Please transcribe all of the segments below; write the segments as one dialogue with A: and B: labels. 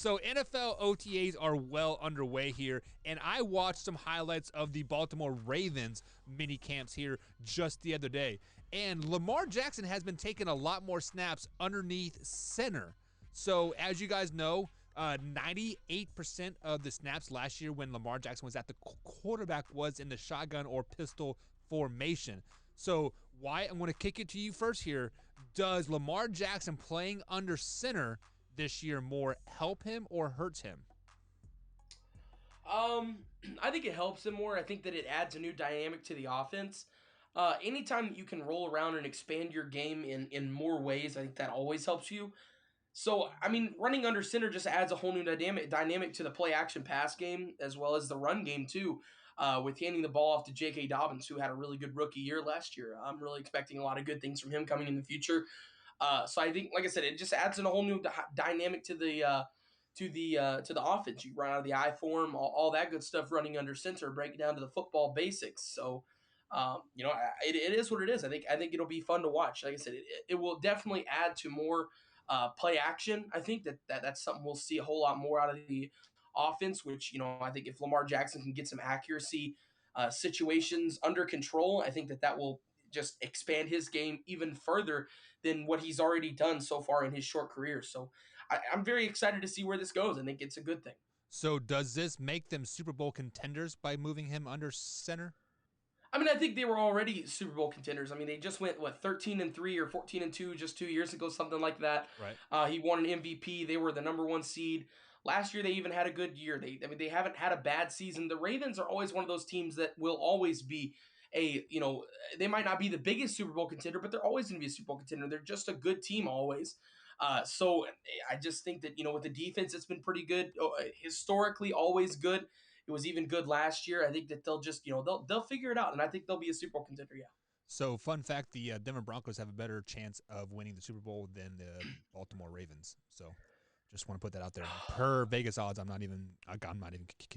A: So NFL OTAs are well underway here, and I watched some highlights of the Baltimore Ravens mini camps here just the other day. And Lamar Jackson has been taking a lot more snaps underneath center. So as you guys know, 98% of the snaps last year when Lamar Jackson was at the quarterback was in the shotgun or pistol formation. So Wyatt, I'm going to kick it to you first here. Does Lamar Jackson playing under center this year more help him or hurts him?
B: I think it helps him more. I think that it adds a new dynamic to the offense. Anytime that you can roll around and expand your game in more ways, I think that always helps you. So, I mean, running under center just adds a whole new dynamic to the play action pass game as well as the run game, too, with handing the ball off to J.K. Dobbins, who had a really good rookie year last year. I'm really expecting a lot of good things from him coming in the future. So I think, like I said, it just adds in a whole new dynamic to the offense. You run out of the I form, all that good stuff, running under center, break it down to the football basics. So, it is what it is. I think it'll be fun to watch. Like I said, it will definitely add to more play action. I think that's something we'll see a whole lot more out of the offense. Which I think if Lamar Jackson can get some accuracy situations under control, I think that will just expand his game even further than what he's already done so far in his short career. So I'm very excited to see where this goes. I think it's a good thing.
A: So does this make them Super Bowl contenders by moving him under center?
B: I mean, I think they were already Super Bowl contenders. I mean, they just went 13-3 or 14-2 just 2 years ago, something like that.
A: Right.
B: He won an MVP. They were the number one seed last year. They even had a good year. They haven't had a bad season. The Ravens are always one of those teams that will always be they might not be the biggest Super Bowl contender, but they're always going to be a Super Bowl contender. They're just a good team always. So I just think that with the defense, it's been pretty good historically, always good. It was even good last year. I think that they'll just they'll figure it out, and I think they'll be a Super Bowl contender. Yeah.
A: So fun fact, the Denver Broncos have a better chance of winning the Super Bowl than the Baltimore Ravens. So just want to put that out there. Per Vegas odds, I'm not even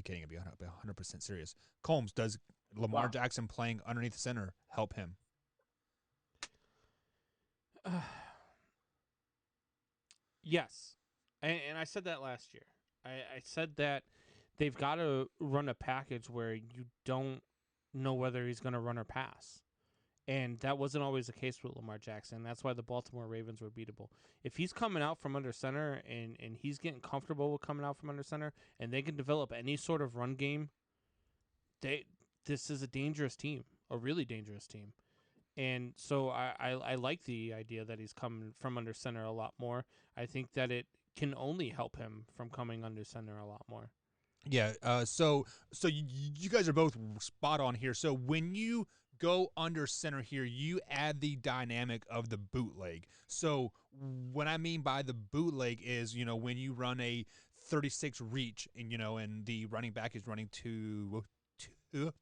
A: kidding. I'll be 100% serious. Combs, does Lamar
B: Wow.
A: Jackson playing underneath the center help him?
C: Yes, and I said that last year. I said that they've got to run a package where you don't know whether he's going to run or pass. And that wasn't always the case with Lamar Jackson. That's why the Baltimore Ravens were beatable. If he's coming out from under center and he's getting comfortable with coming out from under center and they can develop any sort of run game, this is a dangerous team, a really dangerous team. And so I like the idea that he's coming from under center a lot more. I think that it can only help him from coming under center a lot more.
A: Yeah. So you guys are both spot on here. So when you go under center here, you add the dynamic of the bootleg. So what I mean by the bootleg is, when you run a 36 reach and the running back is running to the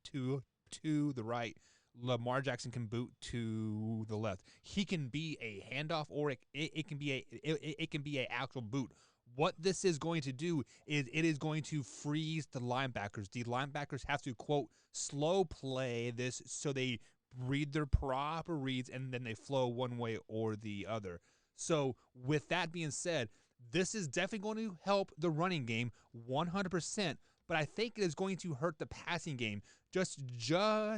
A: right, Lamar Jackson can boot to the left. He can be a handoff, or it can be a actual boot. What this is going to do is it is going to freeze the linebackers. The linebackers have to, quote, slow play this so they read their proper reads and then they flow one way or the other. So with that being said, this is definitely going to help the running game 100%, but I think it is going to hurt the passing game just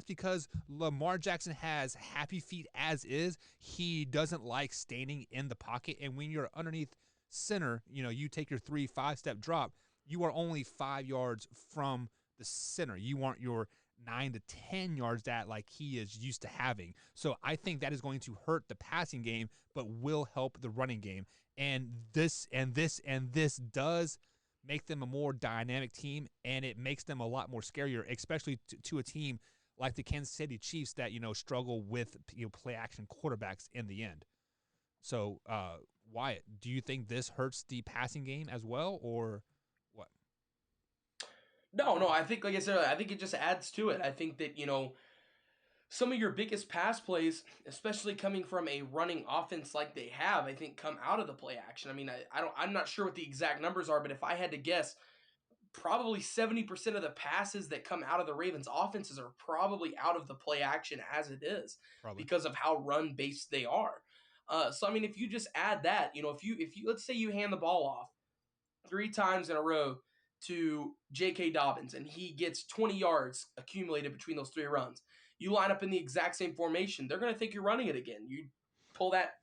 A: because Lamar Jackson has happy feet as is. He doesn't like standing in the pocket, and when you're underneath center, you take your 3-5 step drop, you are only 5 yards from the center. You want your 9 to 10 yards that like he is used to having. So I think that is going to hurt the passing game, but will help the running game. And this does make them a more dynamic team, and it makes them a lot more scarier, especially to a team like the Kansas City Chiefs that struggle with play action quarterbacks in the end. So Wyatt, do you think this hurts the passing game as well, or what?
B: No. I think, like I said, I think it just adds to it. I think that some of your biggest pass plays, especially coming from a running offense like they have, I think come out of the play action. I mean, I'm not sure what the exact numbers are, but if I had to guess, probably 70% of the passes that come out of the Ravens offenses are probably out of the play action as it is
A: Probably.
B: because of how run based they are. So I mean, if you just add that, if you let's say you hand the ball off 3 times in a row to J.K. Dobbins, and he gets 20 yards accumulated between those 3 runs. You line up in the exact same formation, they're going to think you're running it again. You pull that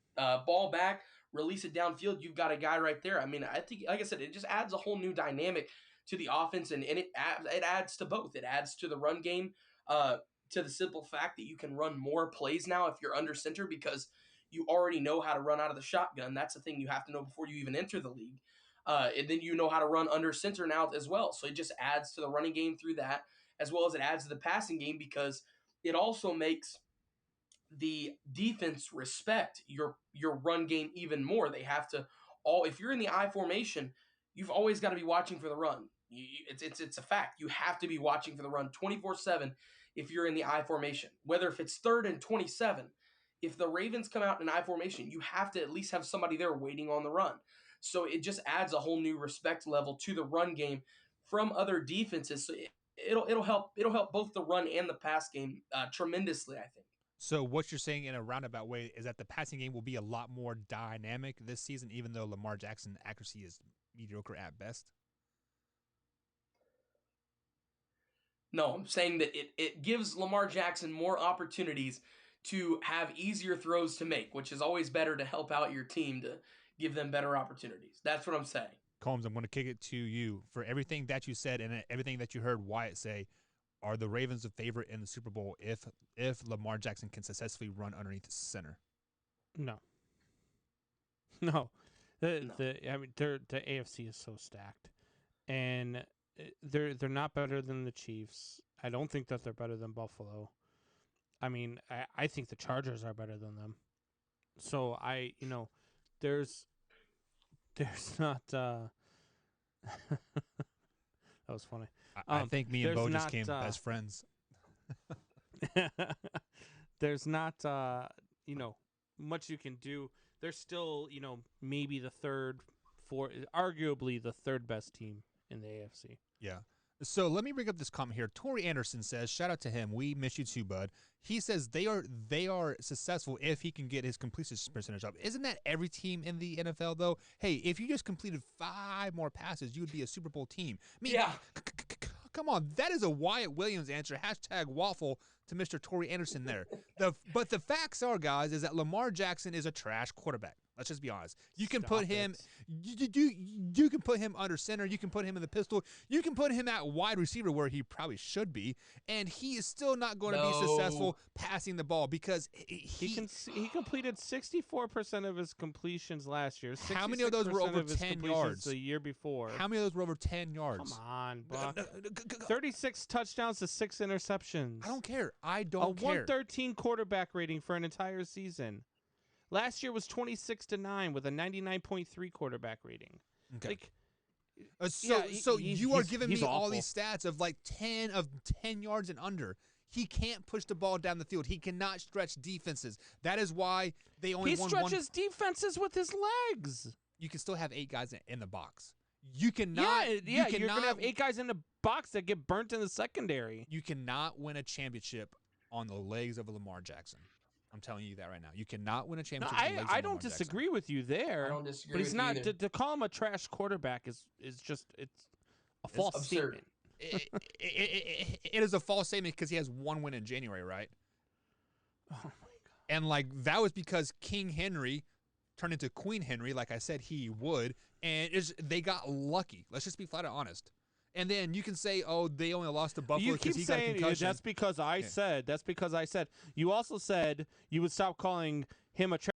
B: ball back, release it downfield, you've got a guy right there. I mean, I think, like I said, it just adds a whole new dynamic to the offense, and it adds to both. It adds to the run game, to the simple fact that you can run more plays now if you're under center because you already know how to run out of the shotgun. That's the thing you have to know before you even enter the league. And then you know how to run under center now as well. So it just adds to the running game through that, as well as it adds to the passing game because it also makes the defense respect your run game even more. They have to all if you're in the I formation, you've always got to be watching for the run. It's a fact. You have to be watching for the run 24/7 if you're in the I formation. Whether if it's 3rd and 27, if the Ravens come out in I formation, you have to at least have somebody there waiting on the run. So it just adds a whole new respect level to the run game from other defenses. So it'll help both the run and the pass game tremendously, I think.
A: So what you're saying in a roundabout way is that the passing game will be a lot more dynamic this season, even though Lamar Jackson's accuracy is mediocre at best.
B: No, I'm saying that it gives Lamar Jackson more opportunities to have easier throws to make, which is always better to help out your team to give them better opportunities. That's what I'm saying.
A: Combs, I'm going to kick it to you for everything that you said and everything that you heard Wyatt say. Are the Ravens a favorite in the Super Bowl if Lamar Jackson can successfully run underneath the center?
C: No. No.
B: No.
C: The AFC is so stacked, and they're not better than the Chiefs. I don't think that they're better than Buffalo. I mean, I think the Chargers are better than them. So there's not. That was funny.
A: I think me and Bo just
C: not,
A: came best friends.
C: There's not much you can do. They're still maybe arguably the third best team in the AFC.
A: Yeah. So let me bring up this comment here. Tori Anderson says, shout out to him. We miss you too, bud. He says they are successful if he can get his completion percentage up. Isn't that every team in the NFL, though? Hey, if you just completed 5 more passes, you would be a Super Bowl team. I mean,
B: Yeah.
A: Come on. That is a Wyatt Williams answer. # waffle to Mr. Tori Anderson there. But the facts are, guys, is that Lamar Jackson is a trash quarterback. Let's just be honest. You can put him you can put him under center, you can put him in the pistol, you can put him at wide receiver where he probably should be, and he is still not going to be successful passing the ball because
C: he completed 64% of his completions last year.
A: How many of those were over 10 yards?
C: The year before.
A: How many of those were over 10 yards?
C: Come on, Buck. 36 touchdowns to 6 interceptions.
A: I don't care. I don't care.
C: A 113 quarterback rating for an entire season. Last year was 26-9 with a 99.3 quarterback rating.
A: Okay. You are giving me all these stats of like 10 yards and under. He can't push the ball down the field. He cannot stretch defenses. That is why they only won one.
C: He stretches defenses with his legs.
A: You can still have 8 guys in the box. You cannot.
C: You're going to have 8 guys in the box that get burnt in the secondary.
A: You cannot win a championship on the legs of a Lamar Jackson. I'm telling you that right now. You cannot win a championship.
C: I don't disagree with you there.
B: I don't disagree.
C: But he's
B: with
C: not
B: either.
C: to call him a trash quarterback is just it's a false
B: absurd.
C: statement.
A: It is a false statement because he has 1 win in January, right?
C: Oh my god!
A: And like that was because King Henry turned into Queen Henry, like I said he would, and they got lucky. Let's just be flat out honest. And then you can say, "Oh, they only lost to Buffalo because he got a concussion."
C: That's because I said. That's because I said. You also said you would stop calling him a